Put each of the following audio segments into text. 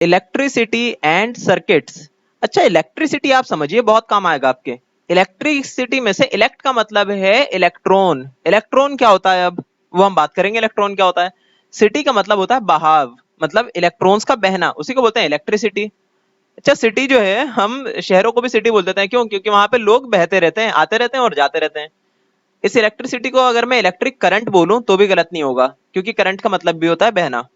Electricity and circuits. अच्छा, electricity आप समझिए बहुत काम आएगा आपके। इलेक्ट्रिसिटी में से इलेक्ट का मतलब है इलेक्ट्रॉन। इलेक्ट्रॉन क्या होता है अब वो हम बात करेंगे, इलेक्ट्रॉन क्या होता है। सिटी का मतलब होता है बहाव, मतलब इलेक्ट्रॉन्स का बहना, उसी को बोलते हैं इलेक्ट्रिसिटी। अच्छा, सिटी जो है हम शहरों को भी सिटी बोल देते हैं, क्यों? क्योंकि वहां पे लोग बहते रहते हैं, आते रहते हैं और जाते रहते हैं। इस इलेक्ट्रिसिटी को अगर मैं इलेक्ट्रिक करंट बोलूं तो भी गलत नहीं होगा, क्योंकि करंट का मतलब भी होता है बहना।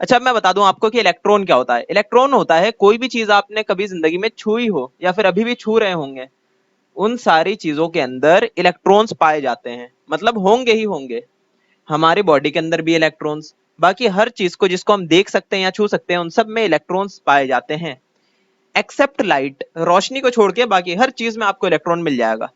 अच्छा, अब मैं बता दूं आपको कि इलेक्ट्रॉन क्या होता है। इलेक्ट्रॉन होता है कोई भी चीज आपने कभी जिंदगी में छुई हो या फिर अभी भी छू रहे होंगे, उन सारी चीजों के अंदर इलेक्ट्रॉन्स पाए जाते हैं, मतलब होंगे ही होंगे। हमारी बॉडी के अंदर भी इलेक्ट्रॉन्स, बाकी हर चीज को जिसको हम देख सकते हैं या छू सकते हैं उन सब में इलेक्ट्रॉन्स पाए जाते हैं। एक्सेप्ट लाइट, रोशनी को छोड़ के बाकी हर चीज में आपको इलेक्ट्रॉन मिल जाएगा।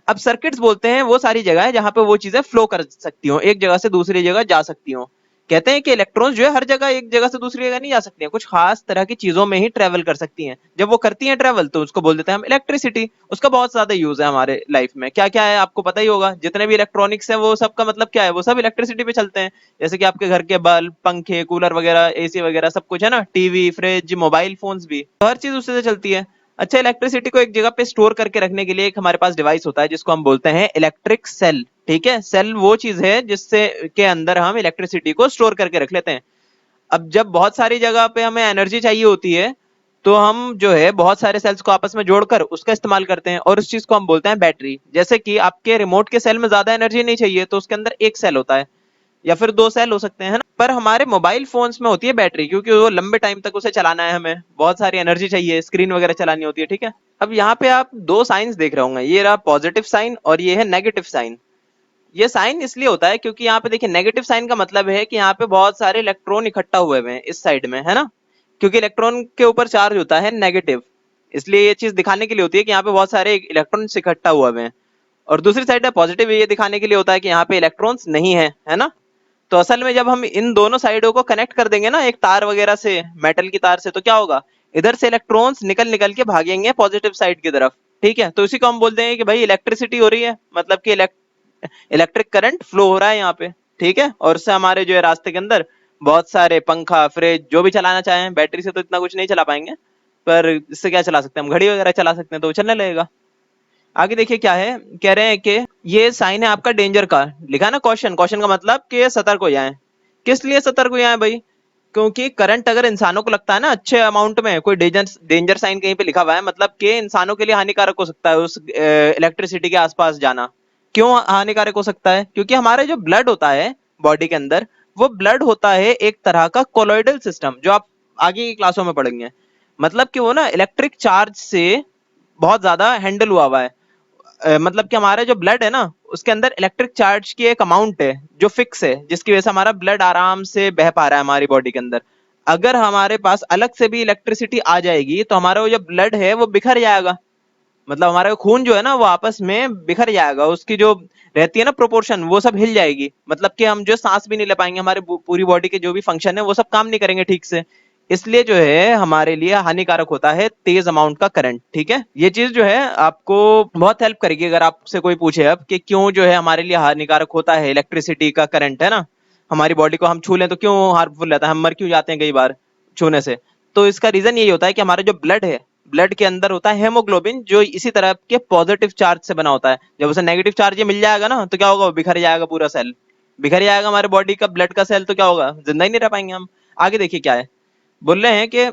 अब सर्किट्स बोलते हैं वो सारी जगह है जहां पे वो चीजें फ्लो कर सकती हो, एक जगह से दूसरी जगह जा सकती हो। कहते हैं कि इलेक्ट्रॉन्स जो है हर जगह एक जगह से दूसरी जगह नहीं जा सकती हैं, कुछ खास तरह की चीजों में ही ट्रेवल कर सकती हैं। जब वो करती हैं ट्रेवल तो उसको बोल देते हैं हम इलेक्ट्रिसिटी। उसका बहुत ज्यादा यूज है हमारे लाइफ में। क्या क्या है आपको पता ही होगा, जितने भी इलेक्ट्रॉनिक्स है वो सब का मतलब क्या है, वो सब इलेक्ट्रिसिटी पे चलते हैं। जैसे कि आपके घर के बल्ब, पंखे, कूलर वगैरह, एसी वगैरह सब कुछ है ना, टीवी, फ्रिज, मोबाइल फोन्स भी, तो हर चीज उससे से चलती है। अच्छा, इलेक्ट्रिसिटी को एक जगह पे स्टोर करके रखने के लिए एक हमारे पास डिवाइस होता है जिसको हम बोलते हैं इलेक्ट्रिक सेल। ठीक है, सेल वो चीज है जिससे के अंदर हम इलेक्ट्रिसिटी को स्टोर करके रख लेते हैं। अब जब बहुत सारी जगह पे हमें एनर्जी चाहिए होती है तो हम जो है बहुत सारे सेल्स को आपस में जोड़कर उसका इस्तेमाल करते हैं, और उस चीज को हम बोलते हैं बैटरी। जैसे कि आपके रिमोट के सेल में ज्यादा एनर्जी नहीं चाहिए तो उसके अंदर एक सेल होता है या फिर दो सेल हो सकते हैं, है ना। पर हमारे मोबाइल फोन्स में होती है बैटरी, क्योंकि वो लंबे टाइम तक उसे चलाना है, हमें बहुत सारी एनर्जी चाहिए, स्क्रीन वगैरह चलानी होती है। ठीक है, अब यहाँ पे आप दो साइंस देख रहे होंगे, ये रहा पॉजिटिव साइन और ये है नेगेटिव साइन। ये साइन इसलिए होता है क्योंकि यहाँ पे देखिए नेगेटिव साइन का मतलब है कि यहाँ पे बहुत सारे इलेक्ट्रॉन इकट्ठा हुए हुए हैं इस साइड में, है ना। क्योंकि इलेक्ट्रॉन के ऊपर चार्ज होता है नेगेटिव, इसलिए ये चीज दिखाने के लिए होती है कि यहाँ पे बहुत सारे इलेक्ट्रॉन इकट्ठा हुए हुए हैं। और दूसरी साइड है पॉजिटिव, ये दिखाने के लिए होता है कि यहाँ पे इलेक्ट्रॉन्स नहीं है ना। तो असल में जब हम इन दोनों साइडों को कनेक्ट कर देंगे ना एक तार वगैरह से, मेटल की तार से, तो क्या होगा, इधर से इलेक्ट्रॉन्स निकल निकल के भागेंगे पॉजिटिव साइड की तरफ। ठीक है, तो इसी को हम बोलते हैं कि भाई इलेक्ट्रिसिटी हो रही है, मतलब कि इलेक्ट्रिक करंट फ्लो हो रहा है यहाँ पे। ठीक है, और उससे हमारे जो है रास्ते के अंदर बहुत सारे पंखा, फ्रिज, जो भी चलाना चाहें, बैटरी से तो इतना कुछ नहीं चला पाएंगे, पर इससे क्या चला सकते हैं, हम घड़ी वगैरह चला सकते हैं तो वो चलने लगेगा। आगे देखिए क्या है, कह रहे हैं कि ये साइन है आपका डेंजर का, लिखा है ना क्वेश्चन। क्वेश्चन का मतलब कि सतर्क हो जाएं। किस लिए सतर्क हो जाएं भाई? क्योंकि करंट अगर इंसानों को लगता है ना अच्छे अमाउंट में, कोई डेंजर डेंजर साइन कहीं पे लिखा हुआ है, मतलब कि इंसानों के लिए हानिकारक हो सकता है उस इलेक्ट्रिसिटी के आसपास जाना। क्यों हानिकारक हो सकता है? क्योंकि हमारे जो ब्लड होता है बॉडी के अंदर, वो ब्लड होता है एक तरह का कोलॉइडल सिस्टम, जो आप आगे की क्लासों में पढ़ेंगे। मतलब कि वो ना इलेक्ट्रिक चार्ज से बहुत ज्यादा हैंडल हुआ हुआ है। मतलब कि हमारा जो ब्लड है ना उसके अंदर इलेक्ट्रिक चार्ज की एक अमाउंट है जो फिक्स है, जिसकी वजह से हमारा ब्लड आराम से बह पा रहा है हमारी बॉडी के अंदर। अगर हमारे पास अलग से भी इलेक्ट्रिसिटी आ जाएगी तो हमारा वो जो ब्लड है वो बिखर जाएगा, मतलब हमारा खून जो है ना वो आपस में बिखर जाएगा, उसकी जो रहती है ना प्रोपोर्शन वो सब हिल जाएगी, मतलब कि हम जो सांस भी नहीं ले पाएंगे, हमारे पूरी बॉडी के जो भी फंक्शन है वो सब काम नहीं करेंगे ठीक से। इसलिए जो है हमारे लिए हानिकारक होता है तेज अमाउंट का करंट। ठीक है, ये चीज जो है आपको बहुत हेल्प करेगी अगर आपसे कोई पूछे अब कि क्यों जो है हमारे लिए हानिकारक होता है इलेक्ट्रिसिटी का करंट, है ना। हमारी बॉडी को हम छू लें तो क्यों हार्मफुल रहता है, हम मर क्यों जाते हैं कई बार छूने से। तो इसका रीजन यही होता है कि हमारा जो ब्लड है, ब्लड के अंदर होता है हेमोग्लोबिन, जो इसी तरह के पॉजिटिव चार्ज से बना होता है। जब उसे नेगेटिव चार्ज ये मिल जाएगा ना तो क्या होगा, वो बिखर जाएगा, पूरा सेल बिखर जाएगा हमारे बॉडी का ब्लड का सेल, तो क्या होगा, जिंदा ही नहीं रह पाएंगे हम। आगे देखिए क्या है, बोल रहे हैं कि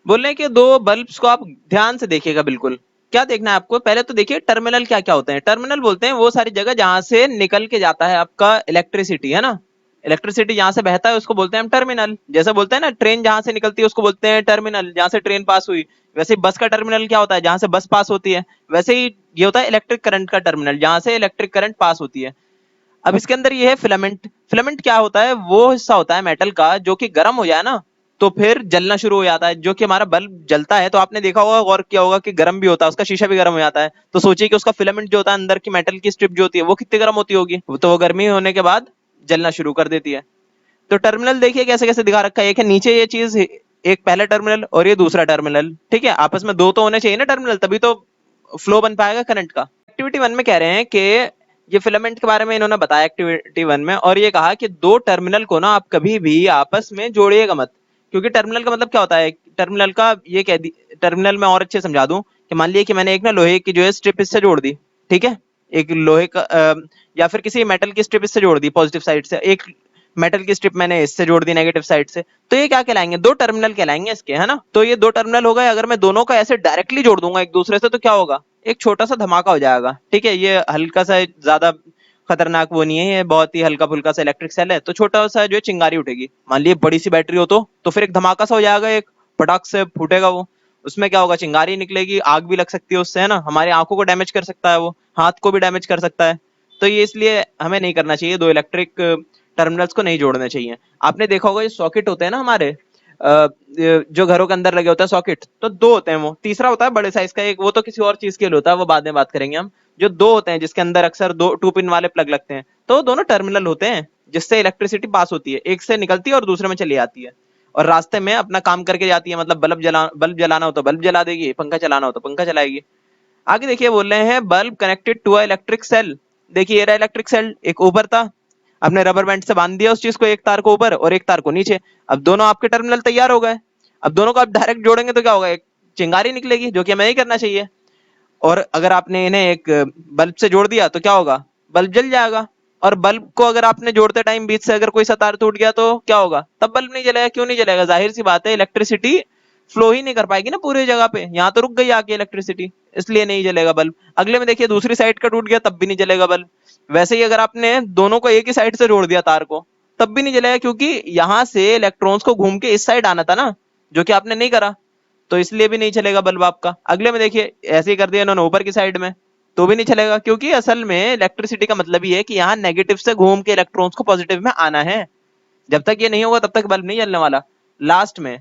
बोल रहे हैं कि दो बल्ब्स को आप ध्यान से देखिएगा बिल्कुल। क्या देखना है आपको, पहले तो देखिए टर्मिनल क्या क्या होते हैं। टर्मिनल बोलते हैं वो सारी जगह जहां से निकल के जाता है आपका इलेक्ट्रिसिटी, है ना। इलेक्ट्रिसिटी जहां से बहता है उसको बोलते हैं हम टर्मिनल। जैसे बोलते हैं ना ट्रेन जहां से निकलती है उसको बोलते हैं टर्मिनल, जहां से ट्रेन पास हुई। वैसे ही बस का टर्मिनल क्या होता है, जहां से बस पास होती है। वैसे ही ये होता है इलेक्ट्रिक करंट का टर्मिनल, जहां से इलेक्ट्रिक करंट पास होती है। अब इसके अंदर ये है फिलामेंट। फिलामेंट क्या होता है, वो हिस्सा होता है मेटल का जो कि गर्म हो जाए ना तो फिर जलना शुरू हो जाता है। जो कि हमारा बल्ब जलता है तो आपने देखा होगा और क्या होगा कि गर्म भी होता है, उसका शीशा भी गर्म हो जाता है। तो सोचिए कि उसका फिलामेंट जो होता है अंदर की मेटल की स्ट्रिप जो होती है वो कितनी गर्म होती होगी, तो वो गर्मी होने के बाद जलना शुरू कर देती है। तो टर्मिनल देखिए कैसे कैसे दिखा रखा है, एक है नीचे ये चीज, एक पहला टर्मिनल और ये दूसरा टर्मिनल। ठीक है, आपस में दो तो होने चाहिए ना टर्मिनल, तभी तो फ्लो बन पाएगा करंट का। एक्टिविटी वन में कह रहे हैं कि ये फिलामेंट के बारे में इन्होंने बताया एक्टिविटी वन में, और ये कहा कि दो टर्मिनल को ना आप कभी भी आपस में जोड़िएगा मत। क्योंकि टर्मिनल का मतलब क्या होता है, टर्मिनल का ये कह दी, टर्मिनल में और अच्छे समझा दूं कि मान लिया कि मैंने एक ना लोहे की जो है स्ट्रिप इससे जोड़ दी, ठीक है, एक लोहे का या फिर किसी मेटल की स्ट्रिप इससे जोड़ दी पॉजिटिव साइड से, एक मेटल की स्ट्रिप मैंने इससे जोड़ दी नेगेटिव साइड से, तो ये क्या कहलाएंगे, दो टर्मिनल कहलाएंगे इसके, है ना। तो ये दो टर्मिनल हो गए। अगर मैं दोनों को ऐसे डायरेक्टली जोड़ दूंगा एक दूसरे से तो क्या होगा, एक छोटा सा धमाका हो जाएगा, ठीक है। ये हल्का सा, ज्यादा खतरनाक वो नहीं है, ये बहुत ही हल्का फुल्का सा इलेक्ट्रिक सेल है, तो छोटा सा जो है चिंगारी उठेगी। मान लीजिए बड़ी सी बैटरी हो तो फिर एक धमाका सा हो जाएगा, एक पटाख से फूटेगा वो, उसमें क्या होगा, चिंगारी निकलेगी, आग भी लग सकती है उससे, है ना, हमारी आंखों को डैमेज कर सकता है वो, हाथ को भी डैमेज कर सकता है। तो ये इसलिए हमें नहीं करना चाहिए, दो इलेक्ट्रिक टर्मिनल्स को नहीं जोड़ने चाहिए। आपने देखा होगा ये सॉकेट होते हैं ना हमारे, जो घरों के अंदर लगे होते हैं सॉकेट, तो दो होते हैं, वो तीसरा होता है बड़े साइज का एक, वो तो किसी और चीज के लिए होता है, वो बाद में बात करेंगे हम। जो दो होते हैं जिसके अंदर अक्सर दो 2 पिन वाले प्लग लगते हैं, तो दोनों टर्मिनल होते हैं जिससे इलेक्ट्रिसिटी पास होती है, एक से निकलती है और दूसरे में चली आती है, और रास्ते में अपना काम करके जाती है। मतलब बल्ब जलाना हो तो बल्ब जला देगी, पंखा चलाना हो तो पंखा चलाएगी। आगे देखिए बोल रहे हैं bulb connected to a electric cell. देखिए ये रहा इलेक्ट्रिक सेल, एक ऊपर था, आपने रबर बैंड से बांध दिया उस चीज को, एक तार को ऊपर और एक तार को नीचे। अब दोनों आपके टर्मिनल तैयार हो गए। अब दोनों को आप डायरेक्ट जोड़ेंगे तो क्या होगा, एक चिंगारी निकलेगी, जो कि हमें नहीं करना चाहिए। और अगर आपने इन्हें एक बल्ब से जोड़ दिया तो क्या होगा, बल्ब जल जाएगा। और बल्ब को अगर आपने जोड़ते टाइम बीच से अगर कोई सा तार टूट गया तो क्या होगा, तब बल्ब नहीं जलेगा। क्यों नहीं जलेगा, जाहिर सी बात है, इलेक्ट्रिसिटी फ्लो ही नहीं कर पाएगी ना पूरी जगह पे, यहाँ तो रुक गई आके इलेक्ट्रिसिटी, इसलिए नहीं जलेगा बल्ब। अगले में देखिए दूसरी साइड का टूट गया तब भी नहीं जलेगा बल्ब। वैसे ही अगर आपने दोनों को एक ही साइड से जोड़ दिया तार को, तब भी नहीं जलेगा, क्योंकि यहाँ से इलेक्ट्रॉन्स को घूम के इस साइड आना था ना, जो कि आपने नहीं करा, तो इसलिए भी नहीं चलेगा बल्ब आपका। अगले में देखिए ऐसे ही कर दिया इन्होंने ऊपर की साइड में, तो भी नहीं चलेगा, क्योंकि असल में इलेक्ट्रिसिटी का मतलब ही है कि यहाँ नेगेटिव से घूम के इलेक्ट्रॉन्स को पॉजिटिव में आना है। जब तक ये नहीं होगा तब तक बल्ब नहीं जलने वाला। लास्ट में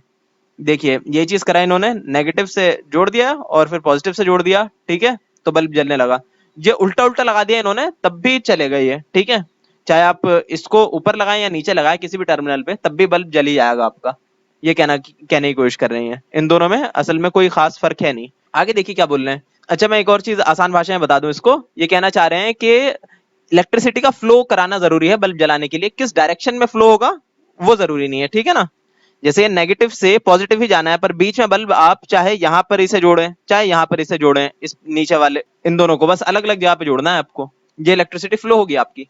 देखिए ये चीज करा इन्होंने, नेगेटिव से जोड़ दिया और फिर पॉजिटिव से जोड़ दिया, ठीक है, तो बल्ब जलने लगा। ये उल्टा उल्टा लगा दिया इन्होंने तब भी चलेगा ये, ठीक है, चाहे आप इसको ऊपर लगाएं या नीचे लगाएं किसी भी टर्मिनल पे, तब भी बल्ब जल ही जाएगा आपका। ये कहने की कोशिश कर रही है, इन दोनों में असल में कोई खास फर्क है नहीं। आगे देखिए क्या बोल रहे हैं। अच्छा मैं एक और चीज आसान भाषा में बता दूं इसको, ये कहना चाह रहे हैं कि इलेक्ट्रिसिटी का फ्लो कराना जरूरी है बल्ब जलाने के लिए, किस डायरेक्शन में फ्लो होगा वो जरूरी नहीं है, ठीक है ना। जैसे ये नेगेटिव से पॉजिटिव ही जाना है, पर बीच में बल्ब आप चाहे यहाँ पर इसे जोड़ें चाहे यहाँ पर इसे जोड़ें, इस नीचे वाले इन दोनों को बस अलग अलग जगह पे जोड़ना है आपको, ये इलेक्ट्रिसिटी फ्लो होगी आपकी।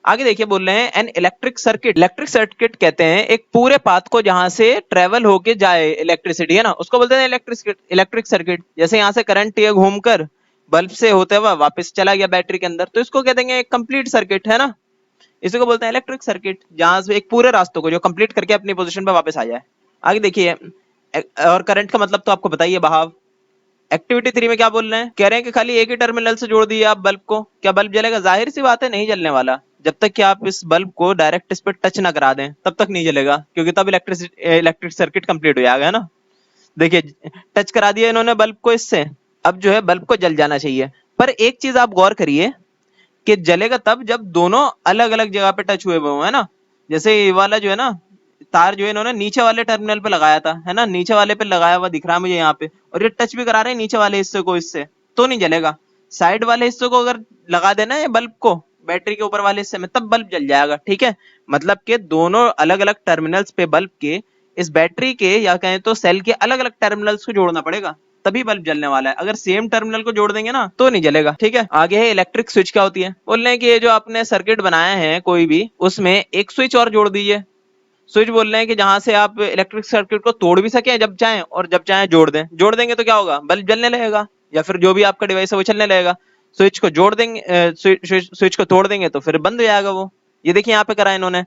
आगे देखिए बोल रहे हैं an electric circuit. Electric circuit कहते हैं एक पूरे पाथ को जहां से ट्रेवल होके जाए इलेक्ट्रिसिटी, है ना, उसको बोलते हैं इलेक्ट्रिक सर्किट। जैसे यहाँ से करंट ये घूमकर बल्ब से होते हुए वापस चला गया बैटरी के अंदर, तो इसको कहते हैं एक कंप्लीट सर्किट, है ना। इसी को बोलते हैं इलेक्ट्रिक सर्किट, जहां से एक पूरे रास्तों को जो कंप्लीट करके अपनी पोजीशन पे वापस आ जाए। आगे देखिए, और करंट का मतलब तो आपको बताइए, बहाव। एक्टिविटी 3 में क्या बोल रहे हैं, कह रहे हैं कि खाली एक ही टर्मिनल से जोड़ दिए आप बल्ब को, क्या बल्ब जलेगा, जाहिर सी बात है नहीं जलने वाला। जब तक कि आप इस बल्ब को डायरेक्ट इस पे टच ना करा दें तब तक नहीं जलेगा, क्योंकि तब इलेक्ट्रिक सर्किट कंप्लीट हो जाएगा, है ना। देखिए टच करा दिया इन्होंने बल्ब को इससे, अब जो है बल्ब को जल जाना चाहिए। पर एक चीज आप गौर करिए कि जलेगा तब जब दोनों अलग अलग जगह पे टच हुए हुए हो, है ना। जैसे ये वाला जो है ना तार, जो है इन्होंने नीचे वाले टर्मिनल पे लगाया था, है ना, नीचे वाले पे लगाया हुआ दिख रहा है मुझे यहाँ पे, और ये टच भी करा रहे हैं नीचे वाले हिस्से को इससे, तो नहीं जलेगा। साइड वाले हिस्से को अगर लगा देना है बल्ब को बैटरी के ऊपर वाले हिस्से में, तब बल्ब जल जाएगा, ठीक है। मतलब के दोनों अलग अलग टर्मिनल्स पे बल्ब के, इस बैटरी के या कहें तो सेल के अलग अलग टर्मिनल्स को जोड़ना पड़ेगा, तभी बल्ब जलने वाला है। अगर सेम टर्मिनल को जोड़ देंगे ना तो नहीं जलेगा, ठीक है। आगे है इलेक्ट्रिक स्विच, क्या होती है, बोल रहे हैं कि ये जो आपने सर्किट बनाया है कोई भी, उसमें एक स्विच और जोड़ दीजिए। स्विच बोल रहे हैं कि जहां से आप इलेक्ट्रिक सर्किट को तोड़ भी सके जब चाहें, और जब चाहें जोड़ दें। जोड़ देंगे तो क्या होगा, बल्ब जलने लगेगा, या फिर जो भी आपका डिवाइस है वो चलने लगेगा। स्विच को जोड़ देंगे, स्विच को तोड़ देंगे तो फिर बंद हो जाएगा वो। ये देखिए यहाँ पे करा इन्होंने,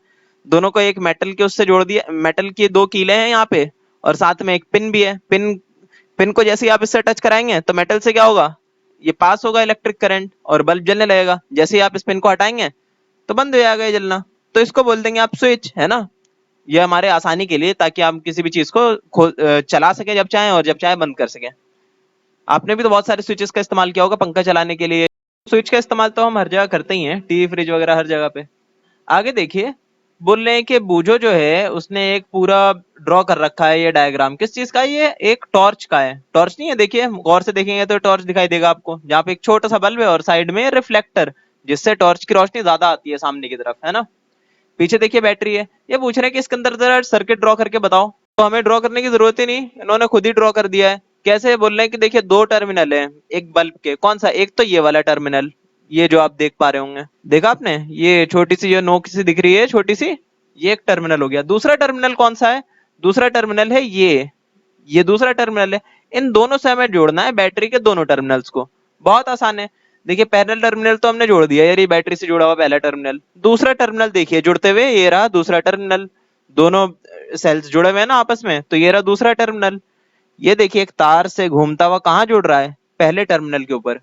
दोनों को एक मेटल के उससे जोड़ दिया, मेटल की दो कीले हैं यहाँ पे, और साथ में एक पिन भी है। पिन पिन को जैसे ही आप इससे टच कराएंगे तो मेटल से क्या होगा, ये पास होगा इलेक्ट्रिक करंट और बल्ब जलने लगेगा। जैसे ही आप इस पिन को हटाएंगे तो बंद हो जाएगा ये जलना। तो इसको बोल देंगे आप स्विच, है ना। ये हमारे आसानी के लिए, ताकि आप किसी भी चीज को चला सके जब चाहे और जब चाहे बंद कर सके। आपने भी तो बहुत सारे स्विचेस का इस्तेमाल किया होगा पंखा चलाने के लिए। स्विच का इस्तेमाल तो हम हर जगह करते ही हैं, टीवी फ्रिज वगैरह हर जगह पे। आगे देखिए, बोल रहे हैं कि बूझो जो है उसने एक पूरा ड्रॉ कर रखा है ये डायग्राम, किस चीज का है, ये एक टॉर्च का है। टॉर्च नहीं है, देखिए गौर से देखेंगे तो टॉर्च दिखाई देगा आपको, जहाँ पे एक छोटा सा बल्ब है और साइड में रिफ्लेक्टर, जिससे टॉर्च की रोशनी ज्यादा आती है सामने की तरफ, है ना। पीछे देखिए बैटरी है। ये पूछ रहे हैं कि इसके अंदर जरा सर्किट ड्रॉ करके बताओ। तो हमें ड्रॉ करने की जरूरत ही नहीं, इन्होंने खुद ही ड्रॉ कर दिया है। कैसे बोल रहे हैं कि देखिए दो टर्मिनल है एक बल्ब के, कौन सा, एक तो ये वाला टर्मिनल, ये जो आप देख पा रहे होंगे, देखा आपने, ये छोटी सी जो नोक सी दिख रही है छोटी सी, ये एक टर्मिनल हो गया। दूसरा टर्मिनल कौन सा है, दूसरा टर्मिनल है ये दूसरा टर्मिनल है। इन दोनों से हमें जोड़ना है बैटरी के दोनों टर्मिनल्स को। बहुत आसान है। देखिए पहला टर्मिनल तो हमने जोड़ दिया, ये बैटरी से जुड़ा हुआ पहला टर्मिनल। दूसरा टर्मिनल देखिए जुड़ते हुए, ये रहा दूसरा टर्मिनल, दोनों सेल्स जुड़े हुए हैं ना आपस में, तो ये रहा दूसरा टर्मिनल। ये देखिए एक तार से घूमता हुआ कहाँ जुड़ रहा है, पहले टर्मिनल के ऊपर,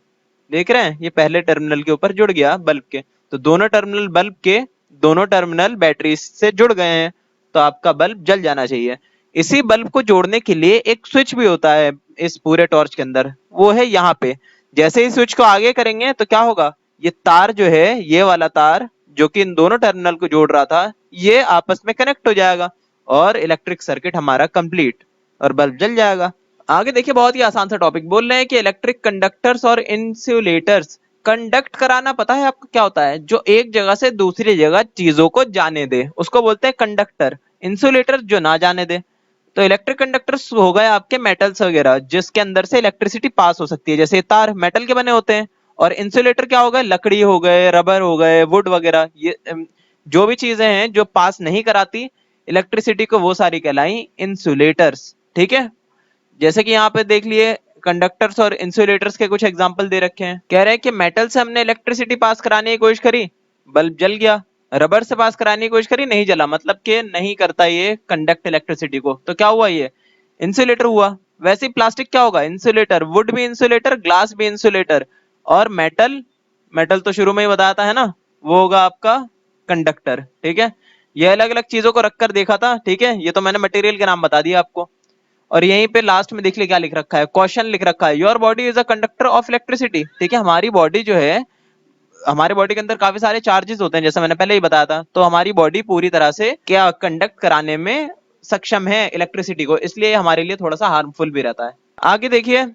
देख रहे हैं, ये पहले टर्मिनल के ऊपर जुड़ गया बल्ब के। तो दोनों टर्मिनल बल्ब के, दोनों टर्मिनल बैटरी से जुड़ गए हैं, तो आपका बल्ब जल जाना चाहिए। इसी बल्ब को जोड़ने के लिए एक स्विच भी होता है इस पूरे टॉर्च के अंदर, वो है यहाँ पे। जैसे ही स्विच को आगे करेंगे तो क्या होगा, ये तार जो है, ये वाला तार जो कि इन दोनों टर्मिनल को जोड़ रहा था, ये आपस में कनेक्ट हो जाएगा और इलेक्ट्रिक सर्किट हमारा कंप्लीट, और बल्ब जल जाएगा। आगे देखिए बहुत ही आसान सा टॉपिक बोल रहे हैं कि इलेक्ट्रिक कंडक्टर्स और इंसुलेटर्स। कंडक्ट कराना पता है आपको क्या होता है, जो एक जगह से दूसरी जगह चीजों को जाने दे उसको बोलते हैं कंडक्टर। इंसुलेटर जो ना जाने दे। तो इलेक्ट्रिक कंडक्टर्स हो गए आपके मेटल्स वगैरह जिसके अंदर से इलेक्ट्रिसिटी पास हो सकती है, जैसे तार मेटल के बने होते हैं। और इंसुलेटर क्या हो गए, लकड़ी हो गए, रबर हो गए, वुड वगैरह, ये जो भी चीजें हैं जो पास नहीं कराती इलेक्ट्रिसिटी को, वो सारी कहलाई इंसुलेटर्स। ठीक है। जैसे कि यहाँ पे देख लिए कंडक्टर्स और इंसुलेटर्स के कुछ एग्जांपल दे रखे हैं। कह रहे हैं कि मेटल से हमने इलेक्ट्रिसिटी पास कराने की कोशिश करी, बल्ब जल गया। रबर से पास कराने की कोशिश करी, नहीं जला, मतलब कि नहीं करता ये कंडक्ट इलेक्ट्रिसिटी को, तो क्या हुआ, ये इंसुलेटर हुआ। वैसे ही प्लास्टिक क्या होगा, इंसुलेटर, वुड भी इंसुलेटर, ग्लास भी इंसुलेटर, और मेटल, मेटल तो शुरू में ही बताया था है ना, वो होगा आपका कंडक्टर। ठीक है। ये अलग अलग चीजों को रखकर देखा था। ठीक है, ये तो मैंने मटेरियल के नाम बता दिया आपको। और यहीं पे लास्ट में देख लिया क्या लिख रखा है, क्वेश्चन लिख रखा है, your body is a conductor of electricity. ठीक है, हमारी बॉडी जो है, हमारे बॉडी के अंदर काफी सारे चार्जेस होते हैं, जैसा मैंने पहले ही बताया था। तो हमारी बॉडी पूरी तरह से क्या कंडक्ट कराने में सक्षम है इलेक्ट्रिसिटी को, इसलिए हमारे लिए थोड़ा सा हार्मफुल भी रहता है। आगे देखिए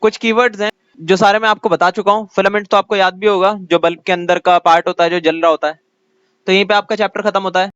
कुछ कीवर्ड्स हैं जो सारे मैं आपको बता चुका हूँ। फिलामेंट तो आपको याद भी होगा, जो बल्ब के अंदर का पार्ट होता है जो जल रहा होता है। तो यहीं पे आपका चैप्टर खत्म होता है।